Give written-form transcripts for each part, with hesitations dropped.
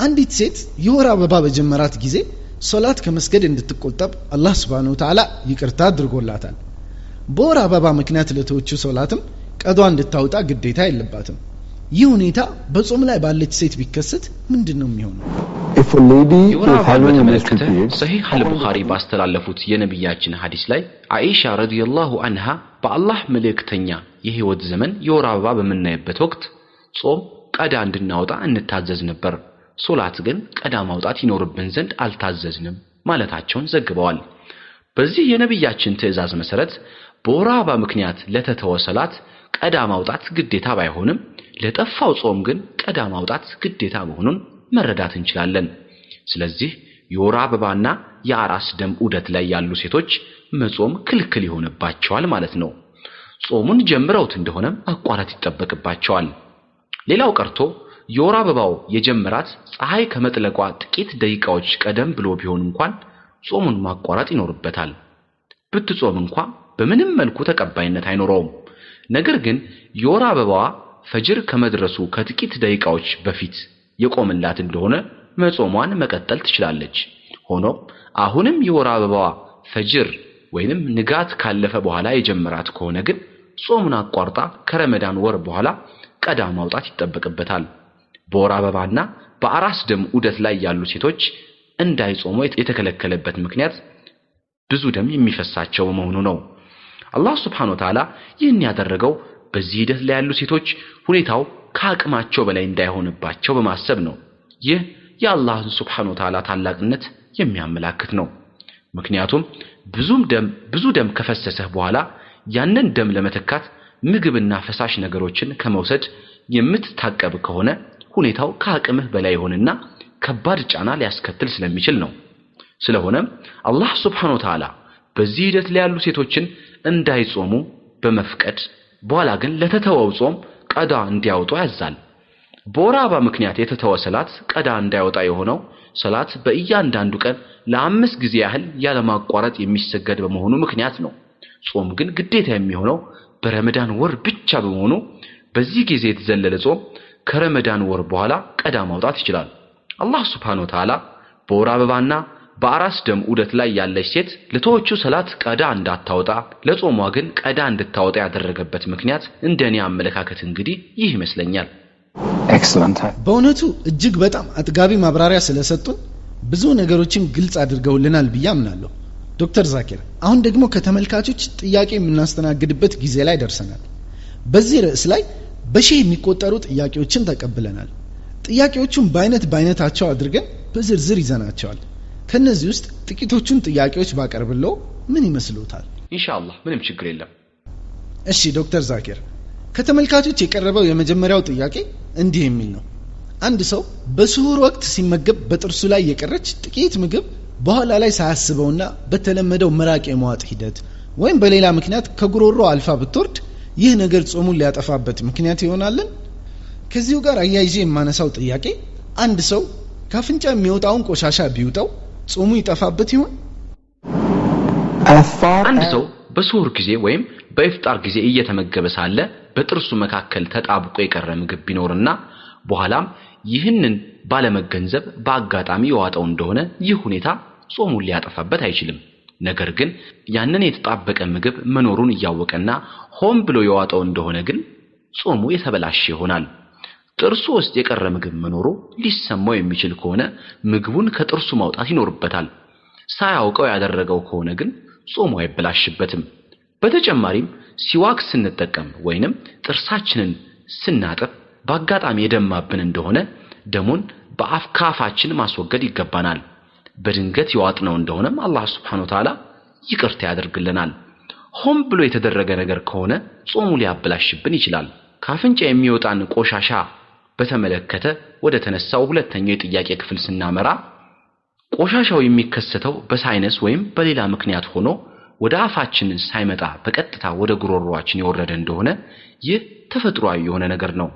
አንዲት ሴት የወር አበባ በጀመራት ጊዜ ሶላት ከመስገድ እንድትቆጠብ አላህ Subhanahu Wa Ta'ala ይቅርታ አድርጎላታል በወር አበባ ምክንያት ለተወቹ ሶላትም ቀዷ እንድታውጣ ግዴታ የለባትም ይህ ሁኔታ በጾም ላይ ባለች ሴት ቢከሰት ምንድነው የሚሆነው If a lady is having a menstrual period صحيح البخاري ባስተላለፉት የነብያችን ሐዲስ ላይ አይሻ ረዲየላሁ ዐንሃ በአላህ መልእክተኛ የህይወት ዘመን የወር አበባ በመናየበት ወቅት ጾም ቀዳ እንድናወጣ እንታዘዝ ነበር ሶላት ግን ቀዳ ማውጣት ይኖርብን ዘንድ አልታዘዝንም ማለታቸውን ዘግበዋል በዚህ የነብያችን ትእዛዝ መሰረት በወር አበባ ምክንያት ለተተወ ሶላት ቀዳ ማውጣት ግዴታ ባይሆንም ለጠፋው ጾም ግን ቀዳ ማውጣት ግዴታ መሆኑን መረዳት እንችላለን ስለዚህ የወር አበባና የአራስ ደም ዑደት ላይ ያሉ ሴቶች መጾም ክልክል ይሆንባቸዋል ማለት ነው ጾሙን ጀምረውት እንደሆነ አቋራጥ ይተበቅባቸዋል ሌላው ቀርቶ የወር አበባው የጀመራት ፀሐይ ከመጥለቋ ጥቂት ደቂቃዎች ቀደም ብሎ ቢሆን እንኳን ጾሙን ማቋረጥ ይኖርበታል ብትጾም እንኳን በምንም መልኩ ተቀባይነት አይኖረውም ነገር ግን የወር አበባዋ ፈጅር ከመድረሱ ከጥቂት ደቂቃዎች በፊት የቆመላት እንደሆነ መጾሟን መቀጠል ትችላለች ሆኖ አሁንም የወር አበባዋ ፈጅር ወይንም ንጋት ካለፈ በኋላ የጀመራት ከሆነ ግን ጾሙን አቋርጣ ከረመዳን ወር በኋላ ቀዳ ማውጣት ይተበቅበታል በወር አበባና በአራስ ደም ዑደት ላይ ያሉ ሴቶች እንዳይጾሙ የተከለከለበት ምክንያት ብዙ ደም የሚፈሳቸው መሆኑ ነው አላህ Subhanahu Wa Ta'ala ይህን ያደረገው በዚህ ሂደት ላይ ያሉ ሴቶች ሁኔታው ከአቅማቸው በላይ እንዳይሆንባቸው በማሰብ ነው ይህ የአላህ Subhanahu Wa Ta'ala ታላቅነት የሚያመላክት ነው ምክንያቱም ብዙ ደም ከፈሰሰህ በኋላ ያንን ደም ለመተካት ምግብና ፈሳሽ ነገሮችን ከመውሰድ የምትታቀብ ከሆነ ሁኔታው ከአቅምህ በላይ ይሆንና ከባድ ጫና ሊያስከትል ስለሚችል ነው ስለሆነም አላህ Subhanahu Wa Ta'ala በዚህ ሂደት ላይ ያሉ ሴቶችን እንዳይጾሙ በመፍቀድ በኋላ ግን ለተተወው ጾም ቀዳ እንዲያወጡ ያዛል በወር አበባ ምክንያት የተተወ ሶላት ቀዳ እንዳይወጣ የሆነው ሶላት በእያንዳንዱ ቀን ለ5 ጊዜ ያህል ያለ ማቋረጥ የሚሰገድ በመሆኑ ምክንያት ነው ጾም ግን ግዴታ የሚሆነው በረመዳን ወር ብቻ በመሆኑ በዚህ ጊዜ የተዘለለ ጾም ከረመዳን ወር በኋላ ቀዳ ማውጣት ይችላል አላህ Subhanahu Wa Ta'ala በወር አበባና በአራስ ደም ዑደት ላይ ያለች ሴት ለተወቹ ሶላት ቀዳ እንዳታወጣ ለጾሟ ግን ቀዳ እንድታወጣ ያደረገበት ምክንያት እንደኔ አመለካከት እንግዲህ ይህ ይመስለኛል excellent በእውነቱ እጅግ በጣም አጥጋቢ ማብራሪያ ስለሰጡን ብዙ ነገሮችን ግልጽ አድርገውልናል ብዬ አምናለሁ ዶክተር ዛኪር አሁን ደግሞ ከተመልካቾች ጥያቄ የምናስተናግድበት ጊዜ ላይ ደርሰናል በዚህ ርዕስ ላይ በሺህ የሚቆጠሩ ጥያቄዎችን ተቀብለናል ጥያቄዎቹን በአይነታቸው አድርገን በዝርዝር ይዘናቸዋል ከነዚህ ውስጥ ጥቂቶቹን ጥያቄዎች ባቀርብለው ምን ይመስሉታል ኢንሻአላህ ምንም ችግር የለም እሺ ዶክተር ዛኪር ከተመልካቾች የቀረበው የመጀመሪያው ጥያቄ እንዲህ የሚል ነው አንድ ሰው በሱሁር ወቅት ሲመገብ በጥርሱ ላይ የቀረች ጥቂት ምግብ በኋላ ላይ ሳያስበውና በተለመደው መራቅ የመዋጥ ሂደት ወይም በሌላ ምክንያት ከጉሮሮ አልፋ ብትወርድ ይህ ነገር ጾሙን ሊያጠፋበት ምክንያት ይሆናልን ከዚሁ ጋር አያይዤ የማነሳው ጥያቄ አንድ ሰው ካፍንጫ የሚወጣውን ቆሻሻ ቢውጣው ጾሙ ይጠፋበት ይሆን አንድ ሰው በሱሁር ጊዜ ወይም በኢፍጣር ጊዜ እየተመገበ ሳለ በጥርሱ መካከል ተጣብቆ የቀረ ምግብ ቢኖርና በኋላም ይህንን ባለመገንዘብ በአጋጣሚ የዋጠው እንደሆነ ይህ ሁኔታ ጾሙን ሊያጠፋበት አይችልም ነገር ግን ያንን የተጣበቀ ምግብ መኖሩን ያወቀና ሆን ብሎ የዋጠው እንደሆነ ግን ጾሙ የተበላሸ ይሆናል ጥርሱ ውስጥ የቀረ ምግብ መኖሩ ሊሰማው የሚችል ከሆነ ምግቡን ከጥርሱ ማውጣት ይኖርበታል ሳያውቀው ያደረገው ከሆነ ግን ጾሙ አይበላሽበትም በተጨማሪም ሲዋክ ስንጠቀም ወይንም ጥርሳችንን ስናጥብ በአጋጣሚ የደማብን እንደሆነ ደሙን በአፍካፋችን ማስወገድ ይገባናል በድንገት የዋጥነው እንደሆነም አላህ Subhanahu Wa Ta'ala ይቅርታ ያደርግልናል ሆን ብሎ የተደረገ ነገር ከሆነ ጾሙ ሊያበላሽብን ይችላል ካፍንጫ የሚወጣን ቆሻሻ በተመለከተ ወደ ተነሳው ሁለተኛው የጥያቄ ክፍል ስናመራ ቆሻሻው የሚከሰተው በሳይነስ ወይም በሌላ ምክንያት ሆኖ ወደ አፋችን ሳይመጣ በቀጥታ ወደ ጉሮሮአችን የወረደ እንደሆነ ይህ ተፈጥሯዊ የሆነ ነገር ነው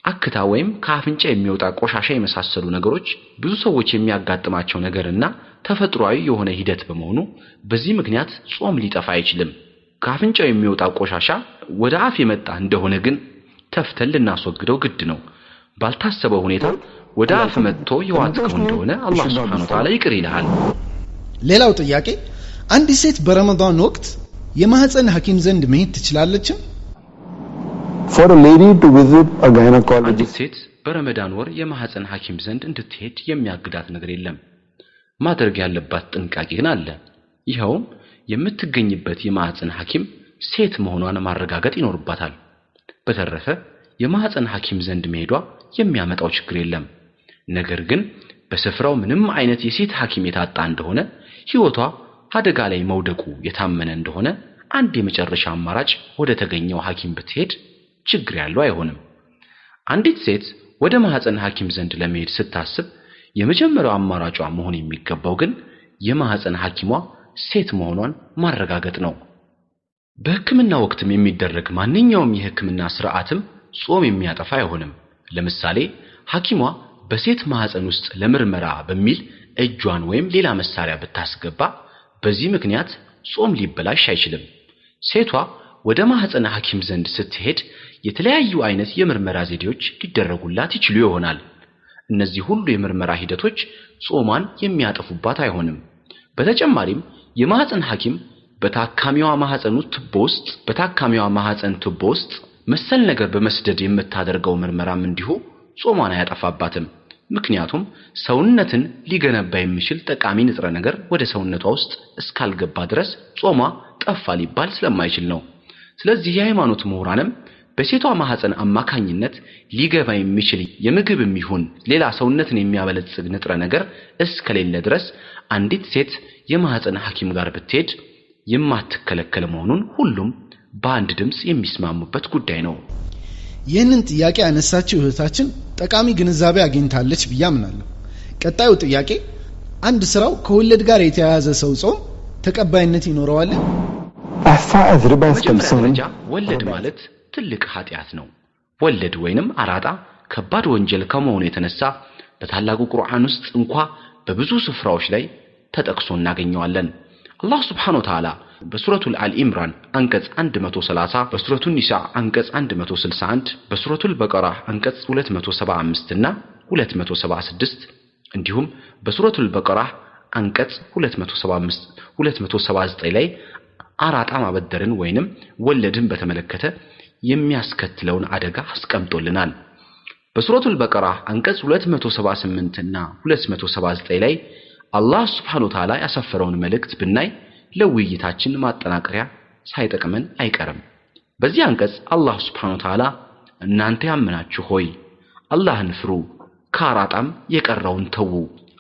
አክታ ወይም ካፍንጫ የሚወጣ ቆሻሻ የመሳሰሉ ነገሮች ብዙ ሰዎች የሚያጋጥማቸው ነገርና ተፈጥሯዊ የሆነ ሂደት በመሆኑ በዚህ ምክንያት ጾም ሊጠፋ አይችልም ካፍንጫው የሚወጣ ቆሻሻ ወደ አፍ የመጣ እንደሆነ ግን ተፍተን ልናስወግደው ግድ ነው ባልታሰበው ሁኔታ ወደ አፍ መጥቶ የዋጥከው እንደሆነ አላህ Subhanahu Wa Ta'ala ይቅር ይልሃል። ሌላው ጥያቄ አንዲት ሴት በረመዳን ወቅት የማህፀን ሐኪም ዘንድ መሄድ ትችላለች? For a lady to visit a አንዲት gynecologist, ሴት በረመዳን ወር የማህፀን ሐኪም ዘንድ እንድትሄድ የሚያግዳት ነገር የለም። ማድረግ ያለባት ጥንቃቄ ግን አለ። ይኸውም የምትገኝበት የማህፀን ሐኪም ሴት መሆኗን ማረጋገጥ ይኖርባታል። በተረፈ የማህፀን ሐኪም ዘንድ መሄዷ የሚያመጣው ችግር የለም። ነገር ግን በስፍራው ምንም አይነት የሴት ሐኪም የታጣ እንደሆነ ህይወቷ አደጋ ላይ መውደቁ የታመነ እንደሆነ አንድ የመጨረሻ አማራጭ ወደ ተገኘው ሐኪም ብትሄድ ችግር ያለው አይሆንም። አንዲት ሴት ወደ ማህፀን ሐኪም ዘንድ ለመሄድ ስታስብ የመጀመሪያው አማራጯ መሆን የሚገባው ግን የማህፀን ሐኪሟ ሴት መሆኗን ማረጋገጥ ነው። በህክምና ወቅትም የሚደረግ ማንኛውም የህክምና ስርዓትም ጾም የሚያጠፋ አይሆንም። ለምሳሌ ሐኪሟ በሴት ማህፀን ውስጥ ለምርመራ በሚል እጇን ወይም ሌላ መሳሪያ ብታስገባ በዚህ ምክንያት ጾም ሊበላሽ አይችልም። ሴቷ ወደ ማህፀን ሐኪም ዘንድ ስትሄድ የተለያዩ አይነት የምርመራ ዘዴዎች ሊደረጉላት ይችሉ ይሆናል። እነዚህ ሁሉ የምርመራ ሂደቶች ጾሟን የሚያጠፉባት አይሆንም። በተጨማሪም የማህፀን ሐኪም በታካሚዋ ማህፀን ቱቦ ውስጥ መሰል ነገር በመስደድ የምታደርገው ምርመራም እንዲሁ ጾሟን አያጠፋባትም። ምክንያቱም ሰውነትን ሊገነባ የሚችል ጠቃሚ ንጥረ ነገር ወደ ሰውነቷ ውስጥ እስካልገባ ድረስ ጾሟ ጠፋ ሊባል ስለማይችል ነው። ስለዚህ የሃይማኖት ምሁራንም በሴቷ ማህፀን አማካኝነት ሊገባ የሚችል የምግብም ይሁን ሌላ ሰውነትን የሚያበለጽግ ንጥረ ነገር እስከሌለ ድረስ አንዲት ሴት የማህፀን ሐኪም ጋር ብትሄድ የማትከለከል መሆኑን ሁሉም በአንድ ድምጽ የሚስማሙበት ጉዳይ ነው። ይህንን ጥያቄ ያነሳችው እህታችን ጠቃሚ ግንዛቤ አግኝታለች ብዬ አምናለሁ። ቀጣዩ ጥያቄ አንድ ስራው ከወለድ ጋር የተያያዘ ሰው ጾም ተቀባይነት ይኖረዋል? as far as riba is concerned, ወለድ ማለት ትልቅ ኃጢያት ነው። ወለድ ወይንም አራጣ ከባድ ወንጀል ከመሆኑ የተነሳ በታላቁ ቁርአን ውስጥ እንኳን በብዙ ስፍራዎች ላይ ተጠቅሶ እናገኘዋለን። አላህ Subhanahu Wa Ta'ala በሱረቱል አልኢምራን አንቀጽ 130 በሱረቱል ኒሳ አንቀጽ 161 በሱረቱል በቀራ አንቀጽ 275 እና 276 እንዲሁም በሱረቱል በቀራ አንቀጽ 279 ላይ አራጣ ማበደርን ወይንም ወለድን በተመለከተ የሚያስከትለውን አደጋ አስቀምጦልናል። በሱረቱል በቀራ አንቀጽ 278 እና 279 ላይ አላህ Subhanahu Wa Ta'ala ያሰፈረውን መልእክት ብናይ ለውይይታችን ማጠናቀሪያ ሳይጠቅመን አይቀርም። በዚህ አንቀጽ አላህ Subhanahu Wa Ta'ala እናንተ ያመናችሁ ሆይ አላህን ፍሩ፣ ከአራጣም የቀረውን ተዉ፣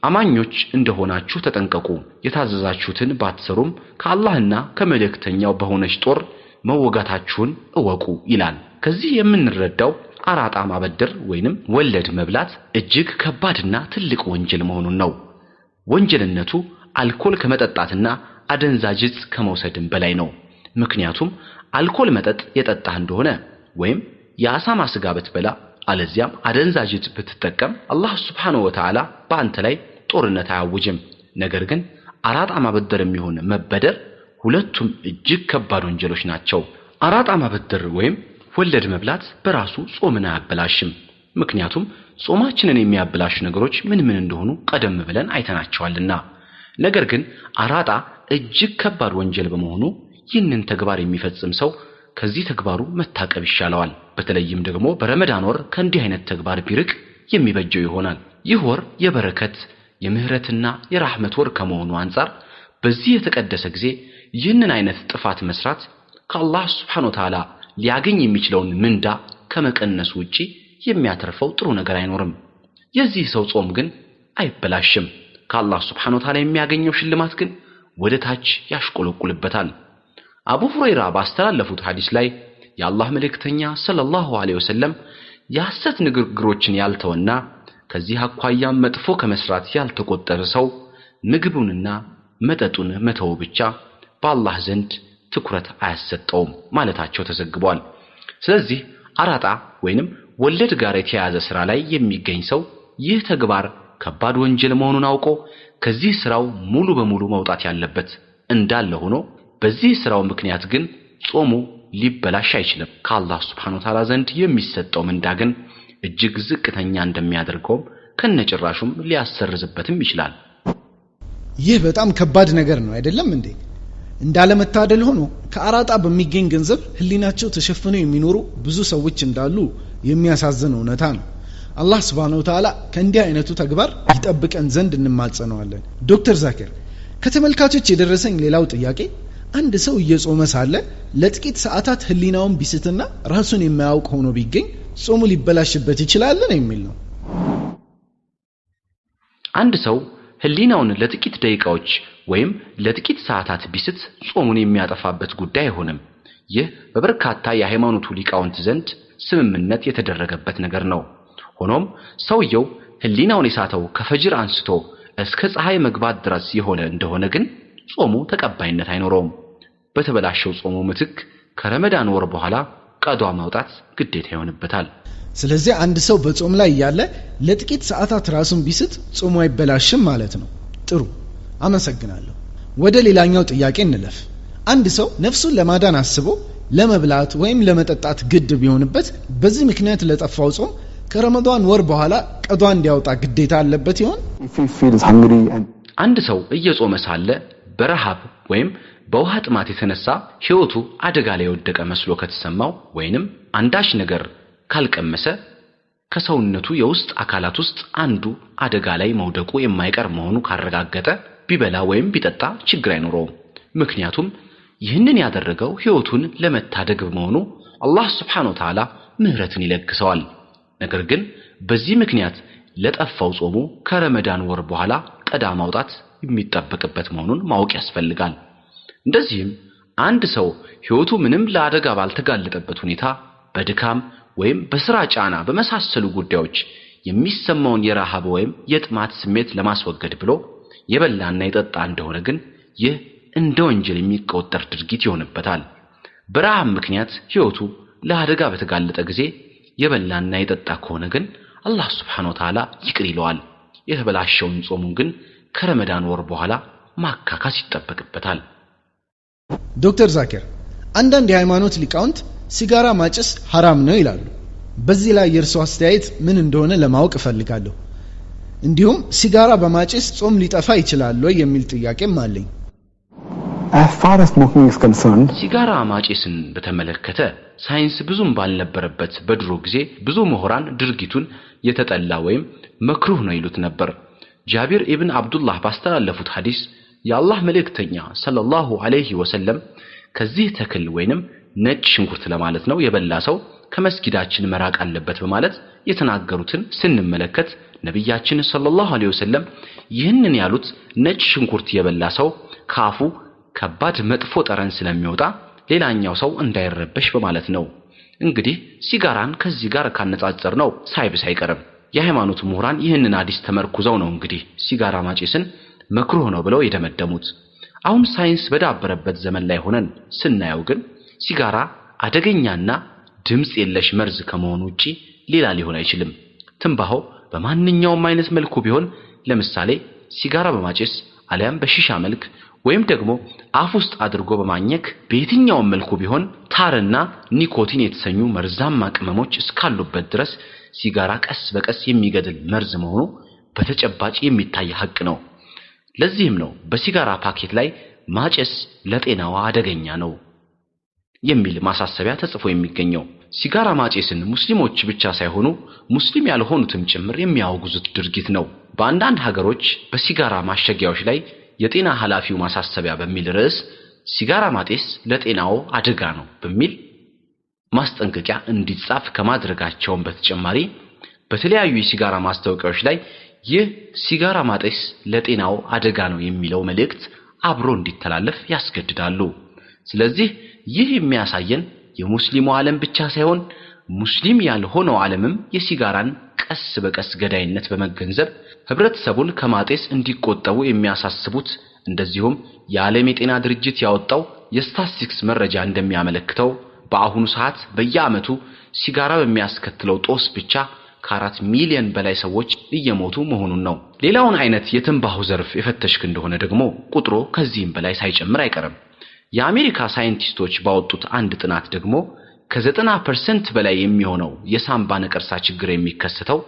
አማኞች እንደሆናችሁ ተጠንቀቁ፣ የታዘዛችሁትን ባትሰሩም ከአላህና ከመልእክተኛው በሆነች ጦር መወጋታችሁን እወቁ ይላል። ከዚህ የምንረዳው አራጣ ማበደር ወይንም ወለድ መብላት እጅግ ከባድና ትልቅ ወንጀል መሆኑን ነው። ወንጀልነቱ አልኮል ከመጠጣትና አደንዛዥ ዕፅ ከመውሰድም በላይ ነው። ምክንያቱም አልኮል መጠጥ የጠጣህ እንደሆነ ወይም የአሳማ ስጋ ብትበላ አለዚያም አደንዛዥ ዕፅ ብትጠቀም አላህ Subhanahu Wa Ta'ala በአንተ ላይ ጦርነት አያውጅም። ነገር ግን አራጣ ማበደርም ይሁን መበደር ሁለቱም እጅግ ከባድ ወንጀሎች ናቸው። አራጣ ማበደር ወይም ወለድ መብላት በራሱ ጾምን አያበላሽም። ምክንያቱም ጾማችንን የሚያበላሹ ነገሮች ምን እንደሆኑ ቀደም ብለን አይተናቸዋልና። ነገር ግን አራጣ እጅግ ከባድ ወንጀል በመሆኑ ይህንን ተግባር የሚፈጽም ሰው ከዚህ ተግባሩ መታቀብ ይሻለዋል። በተለይም ደግሞ በረመዳን ወር ከእንዲህ አይነት ተግባር ቢርቅ የሚበጀው ይሆናል። ይህ ወር የበረከት የምህረትና የራህመት ወር ከመሆኑ አንፃር በዚህ የተቀደሰ ጊዜ ይህንን አይነት ጥፋት መስራት ከአላህ Subhanahu Wa Ta'ala ሊያገኝ የሚችለውን ምንዳ ከመቀነሱ ውጪ የሚያተርፈው ጥሩ ነገር አይኖርም። የዚህ ሰው ጾም ግን አይበላሽም። ከአላህ Subhanahu Wa Ta'ala የሚያገኘው ሽልማት ግን ወደ ታች ያሽቆለቁልበታል። አቡ ሁረይራ ባስተላለፉት ሐዲስ ላይ የአላህ መልእክተኛ ሰለላሁ ዐለይሂ ወሰለም የሐሰት ንግግሮችን ያልተወና ከዚህ አኳያ መጥፎ ከመስራት ያልተቆጠረ ሰው ምግቡንና መጠጡን መተው ብቻ በአላህ ዘንድ ትኩረት አያሰጠውም ማለታቸው ተዘግቧል። ስለዚህ አራጣ ወይንም ወለድ ጋር የተያያዘ ስራ ላይ የሚገኝ ሰው ይህ ተግባር ከባድ ወንጀል መሆኑን አውቆ ከዚህ ስራው ሙሉ በሙሉ መውጣት ያለበት እንዳለ ሆኖ በዚህ ስራው ምክንያት ግን ጾሙ ሊበላሽ አይችልም። ከአላህ Subhanahu Wa Ta'ala ዘንድ የሚሰጠው ምንዳ ግን እጅግ ዝቅተኛ እንደሚያደርገው ከነጭራሹም ሊያሰርዝበትም ይችላል። ይህ በጣም ከባድ ነገር ነው አይደለም እንዴ? እንዳለመታደል ሆኖ ከአራጣ በሚገኝ ገንዘብ ህሊናቸው ተሸፍነው የሚኖሩ ብዙ ሰዎች እንዳሉ የሚያሳዝን እውነታ ነው። አላህ Subhanahu Wa Ta'ala ከእንዲህ አይነቱ ተግባር ይጠብቀን ዘንድ እንማጸነዋለን። ዶክተር ዛኪር ከተመልካቾች የደረሰኝ ሌላው ጥያቄ አንድ ሰው እየጾመ ሳለ ለጥቂት ሰዓታት ህሊናውን ቢስትና ራሱን የማያውቅ ሆኖ ቢገኝ ጾሙ ሊበላሽበት ይችላል ነው የሚል ነው። አንድ ሰው ህሊናውን ለጥቂት ደቂቃዎች ወይም ለጥቂት ሰዓታት ቢስት ጾሙን የሚያጠፋበት ጉዳይ አይሆንም። ይህ በበርካታ የሃይማኖቱ ሊቃውንት ዘንድ ስምምነት የተደረገበት ነገር ነው። ሆኖም ሰውየው ህሊናውን የሳተው ከፈጅር አንስቶ እስከ ፀሐይ መግባት ድረስ የሆነ እንደሆነ ግን ጾሙ ተቀባይነት አይኖረውም። በተበላሸው ጾሙ ምትክ ከረመዳን ወር በኋላ ቀዷ ማውጣት ግዴታ ይሆንበታል። ስለዚህ አንድ ሰው በጾም ላይ ያለ ለጥቂት ሰዓታት ራሱን ቢስት ጾሙ አይበላሽም ማለት ነው። ጥሩ አመሰግናለሁ። ወደ ሌላኛው ጥያቄ እንለፍ። አንድ ሰው ነፍሱን ለማዳን አስቦ ለመብላት ወይም ለመጠጣት ግድ ቢሆንበት በዚህ ምክንያት ለጠፋው ጾም ከረመዳን ወር በኋላ ቀዷ እንዲያወጣ ግዴታ አለበት ይሆን? አንድ ሰው እየጾመ ሳለ በረሃብ ወይም በውሃ ጥማት የተነሳ ህይወቱ አደጋ ላይ ወደቀ መስሎ ከተሰማው ወይንም አንዳች ነገር ካልቀመሰ ከሰውነቱ የውስጥ አካላት ውስጥ አንዱ አደጋ ላይ መውደቁ የማይቀር መሆኑ ካረጋገጠ ቢበላ ወይም ቢጠጣ ችግር አይኖረውም። ምክንያቱም ይህንን ያደረገው ህይወቱን ለመታደግ በመሆኑ አላህ Subhanahu Wa Ta'ala ምህረትን ይለግሰዋል። ነገር ግን በዚህ ምክንያት ለጠፋው ጾሙ ከረመዳን ወር በኋላ ቀዳ ማውጣት የሚጠበቅበት መሆኑን ማወቅ ያስፈልጋል። እንደዚህም አንድ ሰው ህይወቱ ምንም ለአደጋ ባልተጋለጠበት ሁኔታ በድካም ወይም በስራ ጫና በመሳሰሉ ጉዳዮች የሚሰማውን የረሃብ ወይም የጥማት ስሜት ለማስወገድ ብሎ የበላና የጠጣ እንደሆነ ግን ይህ እንደ ወንጀል የሚቆጠር ድርጊት ይሆንበታል። በረሃብ ምክንያት ህይወቱ ለአደጋ በተጋለጠ ጊዜ የበላና የጠጣ ከሆነ ግን አላህ Subhanahu Wa Ta'ala ይቅር ይለዋል። የተበላሸውን ጾሙን ግን ከረመዳን ወር በኋላ ማካካስ ይጠበቅበታል። ዶክተር ዛኪር አንዳንድ የሃይማኖት ሊቃውንት ሲጋራ ማጨስ ሐራም ነው ይላሉ። በዚህ ላይ የእርሱ አስተያየት ምን እንደሆነ ለማወቅ እፈልጋለሁ። እንዲሁም ሲጋራ በማጨስ ጾም ሊጠፋ ይችላል ወይ የሚል ጥያቄም አለኝ። As far as smoking is concerned, ሲጋራ ማጨስን በተመለከተ ሳይንስ ብዙም ባልነበረበት በድሮ ጊዜ ብዙ ምሁራን ድርጊቱን የተጠላ ወይም መክሩህ ነው ይሉት ነበር። ጃቢር ኢብን አብዱላህ ባስተላለፉት ሐዲስ የአላህ መልእክተኛ ሰለላሁ ዐለይሂ ወሰለም ከዚህ ተክል ወይንም ነጭ ሽንኩርት ለማለት ነው የበላ ሰው ከመስጊዳችን መራቅ አለበት በማለት የተናገሩትን ስንመለከት ነብያችን ሰለላሁ ዐለይሂ ወሰለም ይህንን ያሉት ነጭ ሽንኩርት የበላ ሰው ካፉ ከባድ መጥፎ ጠረን ስለሚወጣ ሌላኛው ሰው እንዳይረበሽ በማለት ነው። እንግዲህ ሲጋራን ከዚህ ጋር ካነጻጸር ነው ሳይብስ አይቀርም። የሃይማኖት ምሁራን ይህንን ሐዲስ ተመርኩዘው ነው እንግዲህ ሲጋራ ማጨስን መክሩህ ነው ብለው የደመደሙት። አሁን ሳይንስ በዳበረበት ዘመን ላይ ሆነን ስናየው ግን ሲጋራ አደገኛና ድምጽ የለሽ መርዝ ከመሆኑ ውጪ ሌላ ሊሆን አይችልም። ትንባሆ በማንኛውም አይነት መልኩ ቢሆን ለምሳሌ ሲጋራ በማጨስ አሊያም በሺሻ መልክ ወይም ደግሞ አፍ ውስጥ አድርጎ በማኘክ በየትኛውም መልኩ ቢሆን ታርና ኒኮቲን የተሰኙ መርዛማ ቅመሞች እስካሉበት ድረስ ሲጋራ ቀስ በቀስ የሚገድል መርዝ መሆኑ በተጨባጭ የሚታይ ሐቅ ነው። ለዚህም ነው በሲጋራ ፓኬት ላይ ማጨስ ለጤናዋ አደገኛ ነው የሚል ማሳሰቢያ ተጽፎ የሚገኘው። ሲጋራ ማጨስን ሙስሊሞች ብቻ ሳይሆኑ ሙስሊም ያልሆኑትም ጭምር የሚያወግዙት ድርጊት ነው። በአንዳንድ ሀገሮች በሲጋራ ማሸጊያዎች ላይ የጤና ኃላፊው ማሳሰቢያ በሚል ርዕስ ሲጋራ ማጨስ ለጤናው አደጋ ነው በሚል ማስጠንቀቂያ እንዲጻፍ ከማድረጋቸውም በተጨማሪ በተለያዩ የሲጋራ ማስታወቂያዎች ላይ ይህ ሲጋራ ማጨስ ለጤናው አደጋ ነው የሚለው መልእክት አብሮ እንዲተላለፍ ያስገድዳሉ። ስለዚህ ይህ የሚያሳየን የሙስሊሙ ዓለም ብቻ ሳይሆን ሙስሊም ያልሆነው ዓለምም የሲጋራን ቀስ በቀስ ገዳይነት በመገንዘብ ህብረተሰቡን ከማጤስ እንዲቆጠቡ የሚያሳስቡት እንደዚሁም የዓለም የጤና ድርጅት ያወጣው የስታቲስቲክስ መረጃ እንደሚያመለክተው በአሁኑ ሰዓት በየዓመቱ ሲጋራ በሚያስከትለው ጦስ ብቻ ከ4 ሚሊዮን በላይ ሰዎች እየሞቱ መሆኑን ነው። ሌላውን አይነት የትንባሆ ዘርፍ የፈተሽክ እንደሆነ ደግሞ ቁጥሩ ከዚህም በላይ ሳይጨምር አይቀርም። የአሜሪካ ሳይንቲስቶች ባወጡት አንድ ጥናት ደግሞ ከ90% በላይ የሚሆነው የሳምባ ነቀርሳ ችግር የሚከሰተው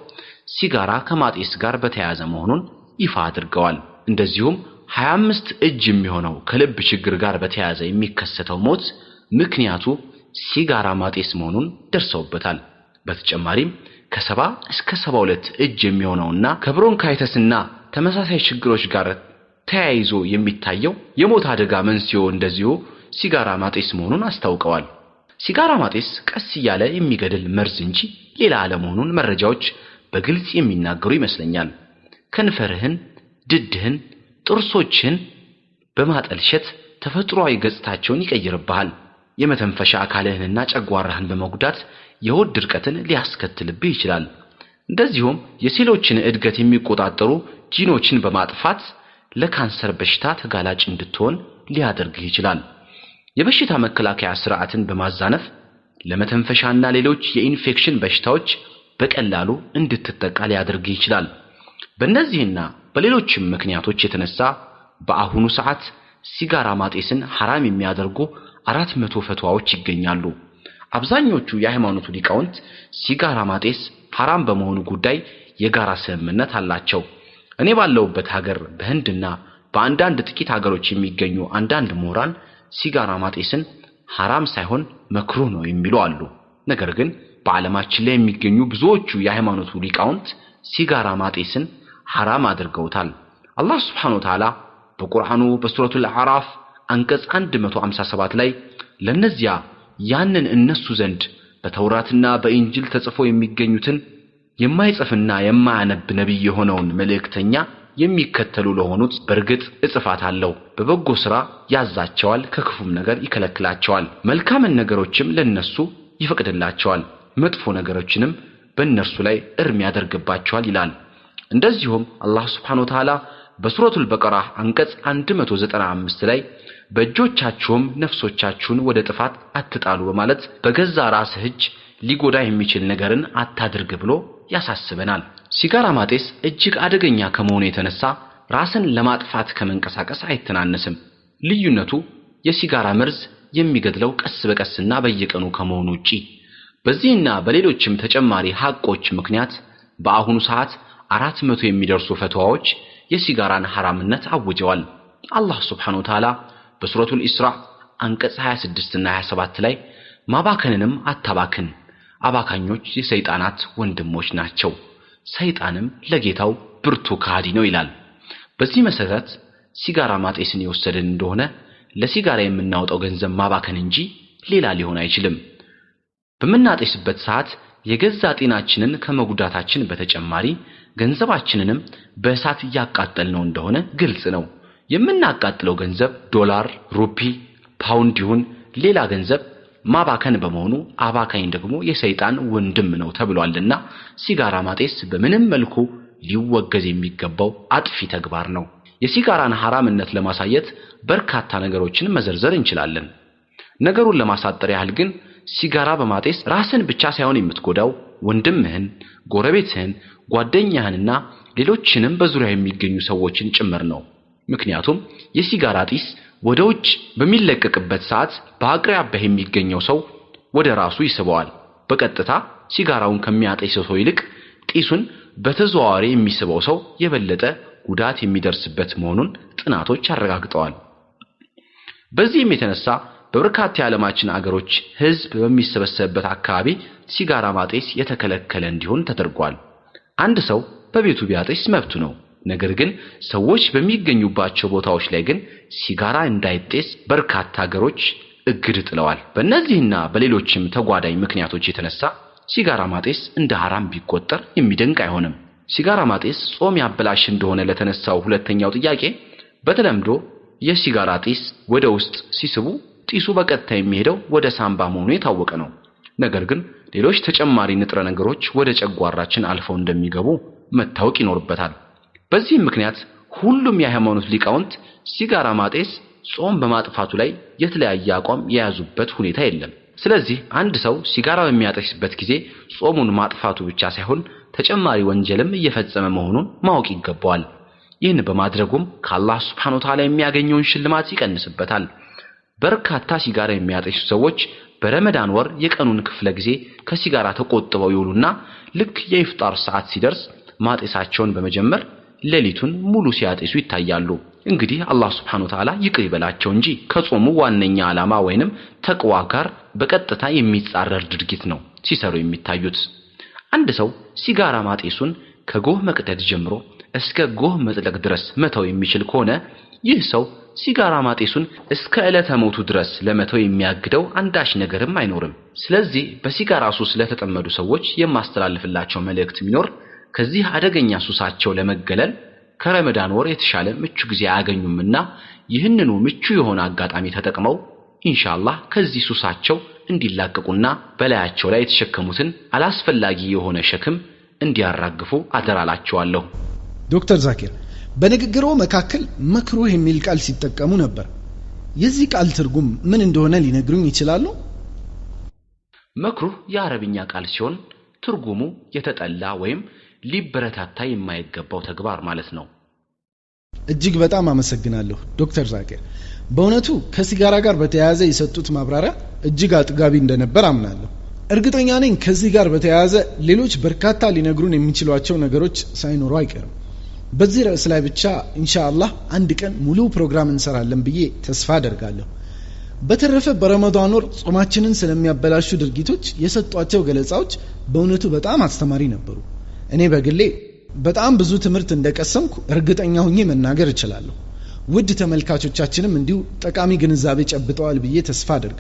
ሲጋራ ከማጤስ ጋር በተያያዘ መሆኑን ይፋ አድርገዋል። እንደዚሁም 25 እጅ የሚሆነው ከልብ ችግር ጋር በተያያዘ የሚከሰተው ሞት ምክንያቱ ሲጋራ ማጤስ መሆኑን ደርሰውበታል። በተጨማሪም ከ70 እስከ 72 እጅ የሚሆነውና ከብሮንካይተስና ተመሳሳይ ችግሮች ጋር ተያይዞ የሚታየው የሞት አደጋ መንስኤው እንደዚሁ ሲጋራ ማጤስ መሆኑን አስታውቀዋል። ሲጋራ ማጤስ ቀስ እያለ የሚገድል መርዝ እንጂ ሌላ አለመሆኑን መረጃዎች በግልጽ የሚናገሩ ይመስለኛል። ከንፈርህን፣ ድድህን፣ ጥርሶችን በማጠልሸት ተፈጥሯዊ ገጽታቸውን ይቀይርብሃል። የመተንፈሻ አካልህንና ጨጓራህን በመጉዳት የሆድ ድርቀትን ሊያስከትልብህ ይችላል። እንደዚሁም የሴሎችን እድገት የሚቆጣጠሩ ጂኖችን በማጥፋት ለካንሰር በሽታ ተጋላጭ እንድትሆን ሊያደርግህ ይችላል። የበሽታ መከላከያ ስርዓትን በማዛነፍ ለመተንፈሻና ሌሎች የኢንፌክሽን በሽታዎች በቀላሉ እንድትጠቃ ሊያደርግህ ይችላል። በእነዚህና በሌሎችም ምክንያቶች የተነሳ በአሁኑ ሰዓት ሲጋራ ማጤስን ሐራም የሚያደርጉ 400 ፈትዋዎች ይገኛሉ። አብዛኞቹ የሃይማኖቱ ሊቃውንት ሲጋራ ማጤስ ሐራም በመሆኑ ጉዳይ የጋራ ስምምነት አላቸው። እኔ ባለውበት ሀገር በህንድና በአንዳንድ ጥቂት ሀገሮች የሚገኙ አንዳንድ ምሁራን ሲጋራ ማጤስን ሐራም ሳይሆን መክሩህ ነው የሚሉ አሉ። ነገር ግን በዓለማችን ላይ የሚገኙ ብዙዎቹ የሃይማኖቱ ሊቃውንት ሲጋራ ማጤስን ሐራም አድርገውታል። አላህ Subhanahu Wa Ta'ala በቁርአኑ በሱረቱል አዕራፍ አንቀጽ 157 ላይ ለነዚያ ያንን እነሱ ዘንድ በተውራትና በኢንጂል ተጽፎ የሚገኙትን የማይጽፍና የማያነብ ነብይ የሆነውን መልእክተኛ የሚከተሉ ለሆኑት በርግጥ እጽፋት አለው፣ በበጎ ሥራ ያዛቸዋል፣ ከክፉም ነገር ይከለክላቸዋል፣ መልካም ነገሮችም ለነሱ ይፈቅድላቸዋል፣ መጥፎ ነገሮችንም በእነርሱ ላይ እርም ያደርግባቸዋል ይላል። እንደዚሁም አላህ Subhanahu Wa Ta'ala በሱረቱል በቀራ አንቀጽ 195 ላይ በእጆቻችሁም ነፍሶቻችሁን ወደ ጥፋት አትጣሉ በማለት በገዛ ራስህ እጅ ሊጎዳ የሚችል ነገርን አታድርግ ብሎ ያሳስበናል። ሲጋራ ማጤስ እጅግ አደገኛ ከመሆኑ የተነሳ ራስን ለማጥፋት ከመንቀሳቀስ አይተናነስም። ልዩነቱ የሲጋራ መርዝ የሚገድለው ቀስ በቀስና በየቀኑ ከመሆኑ ውጪ በዚህና በሌሎችም ተጨማሪ ሐቆች ምክንያት በአሁኑ ሰዓት 400 የሚደርሱ ፈትዋዎች የሲጋራን ሐራምነት አውጀዋል። አላህ Subhanahu Wa Ta'ala በሱረቱል ኢስራ አንቀጽ 26 እና 27 ላይ ማባከንንም አታባክን፣ አባካኞች የሰይጣናት ወንድሞች ናቸው፣ ሰይጣንም ለጌታው ብርቱ ካዲ ነው ይላል። በዚህ መሰረት ሲጋራ ማጤስን የወሰደን እንደሆነ ለሲጋራ የምናወጣው ገንዘብ ማባከን እንጂ ሌላ ሊሆን አይችልም። በመናጤስበት ሰዓት የገዛ ጤናችንን ከመጉዳታችን በተጨማሪ ገንዘባችንንም በእሳት ያቃጠልነው እንደሆነ ግልጽ ነው። የምናቃጥለው ገንዘብ ዶላር፣ ሩፒ፣ ፓውንድ ይሁን ሌላ ገንዘብ ማባከን በመሆኑ አባካኝ ደግሞ የሰይጣን ወንድም ነው ተብሏልና ሲጋራ ማጤስ በምንም መልኩ ሊወገዝ የሚገባው አጥፊ ተግባር ነው። የሲጋራን ሐራምነት ለማሳየት በርካታ ነገሮችን መዘርዘር እንችላለን። ነገሩን ለማሳጠር ያህል ግን ሲጋራ በማጤስ ራስን ብቻ ሳይሆን የምትጎዳው ወንድምህን፣ ጎረቤትህን፣ ጓደኛህንና ሌሎችንም በዙሪያ የሚገኙ ሰዎችን ጭምር ነው። ምክንያቱም የሲጋራ ጢስ ወደ ውጭ በሚለቀቅበት ሰዓት በአቅራቢያህ የሚገኘው ሰው ወደ ራሱ ይስበዋል። በቀጥታ ሲጋራውን ከሚያጤሰው ሰው ይልቅ ጢሱን በተዘዋዋሪ የሚስበው ሰው የበለጠ ጉዳት የሚደርስበት መሆኑን ጥናቶች አረጋግጠዋል። በዚህም የተነሳ በበርካታ የዓለማችን አገሮች ህዝብ በሚሰበሰብበት አካባቢ ሲጋራ ማጤስ የተከለከለ እንዲሆን ተደርጓል። አንድ ሰው በቤቱ ቢያጤስ መብቱ ነው። ነገር ግን ሰዎች በሚገኙባቸው ቦታዎች ላይ ግን ሲጋራ እንዳይጤስ በርካታ አገሮች እግድ ጥለዋል። በእነዚህና በሌሎችም ተጓዳኝ ምክንያቶች የተነሳ ሲጋራ ማጤስ እንደ ሐራም ቢቆጠር የሚደንቅ አይሆንም። ሲጋራ ማጤስ ጾም ያበላሽ እንደሆነ ለተነሳው ሁለተኛው ጥያቄ በተለምዶ የሲጋራ ጢስ ወደ ውስጥ ሲስቡ ጢሱ በቀጥታ የሚሄደው ወደ ሳምባ መሆኑ የታወቀ ነው። ነገር ግን ሌሎች ተጨማሪ ንጥረ ነገሮች ወደ ጨጓራችን አልፈው እንደሚገቡ መታወቅ ይኖርበታል። በዚህ ምክንያት ሁሉም የሃይማኖት ሊቃውንት ሲጋራ ማጤስ ጾም በማጥፋቱ ላይ የተለያየ አቋም የያዙበት ሁኔታ የለም። ስለዚህ አንድ ሰው ሲጋራ በሚያጤስበት ጊዜ ጾሙን ማጥፋቱ ብቻ ሳይሆን ተጨማሪ ወንጀልም እየፈጸመ መሆኑን ማወቅ ይገባዋል። ይህን በማድረጉም ከአላህ Subhanahu Wa Ta'ala የሚያገኘውን ሽልማት ይቀንስበታል። በርካታ ሲጋራ የሚያጤሱ ሰዎች በረመዳን ወር የቀኑን ክፍለ ጊዜ ከሲጋራ ተቆጥበው ይውሉና ልክ የኢፍጣር ሰዓት ሲደርስ ማጤሳቸውን በመጀመር ሌሊቱን ሙሉ ሲያጤሱ ይታያሉ። እንግዲህ አላህ Subhanahu Wa Ta'ala ይቅር ይበላቸው እንጂ ከጾሙ ዋነኛ ዓላማ ወይንም ተቅዋ ጋር በቀጥታ የሚጻረር ድርጊት ነው ሲሰሩ የሚታዩት። አንድ ሰው ሲጋራ ማጤሱን ከጎህ መቅደድ ጀምሮ እስከ ጎህ መጥለቅ ድረስ መተው የሚችል ከሆነ ይህ ሰው ሲጋራ ማጤሱን እስከ ዕለተ ሞቱ ድረስ ለመተው የሚያግደው አንዳች ነገርም አይኖርም። ስለዚህ በሲጋራ ሱስ ለተጠመዱ ሰዎች የማስተላልፍላቸው መልእክት ቢኖር ከዚህ አደገኛ ሱሳቸው ለመገለል ከረመዳን ወር የተሻለ ምቹ ጊዜ አያገኙምና ይህንኑ ምቹ የሆነ አጋጣሚ ተጠቅመው ኢንሻአላህ ከዚህ ሱሳቸው እንዲላቀቁና በላያቸው ላይ የተሸከሙትን አላስፈላጊ የሆነ ሸክም እንዲያራግፉ አደራላቸዋለሁ። ዶክተር ዛኪር በንግግሩ መካከል መክሩህ የሚል ቃል ሲጠቀሙ ነበር። የዚህ ቃል ትርጉም ምን እንደሆነ ሊነግሩኝ ይችላሉ? መክሩህ የአረብኛ ቃል ሲሆን ትርጉሙ የተጠላ ወይም ሊበረታታ የማይገባው ተግባር ማለት ነው። እጅግ በጣም አመሰግናለሁ ዶክተር ዛኪር። በእውነቱ ከሲጋራ ጋር በተያያዘ የሰጡት ማብራሪያ እጅግ አጥጋቢ እንደነበር አምናለሁ። እርግጠኛ ነኝ ከዚህ ጋር በተያያዘ ሌሎች በርካታ ሊነግሩን የሚችሏቸው ነገሮች ሳይኖሩ አይቀርም። በዚህ ርዕስ ላይ ብቻ ኢንሻአላህ አንድ ቀን ሙሉ ፕሮግራም እንሰራለን ብዬ ተስፋ አደርጋለሁ። በተረፈ በረመዳን ወር ጾማችንን ስለሚያበላሹ ድርጊቶች የሰጧቸው ገለጻዎች በእውነቱ በጣም አስተማሪ ነበሩ። እኔ በግሌ በጣም ብዙ ትምህርት እንደቀሰምኩ እርግጠኛ ሆኜ መናገር እችላለሁ። ውድ ተመልካቾቻችንም እንዲሁ ጠቃሚ ግንዛቤ ጨብጠዋል ብዬ ተስፋ አደርጋለሁ።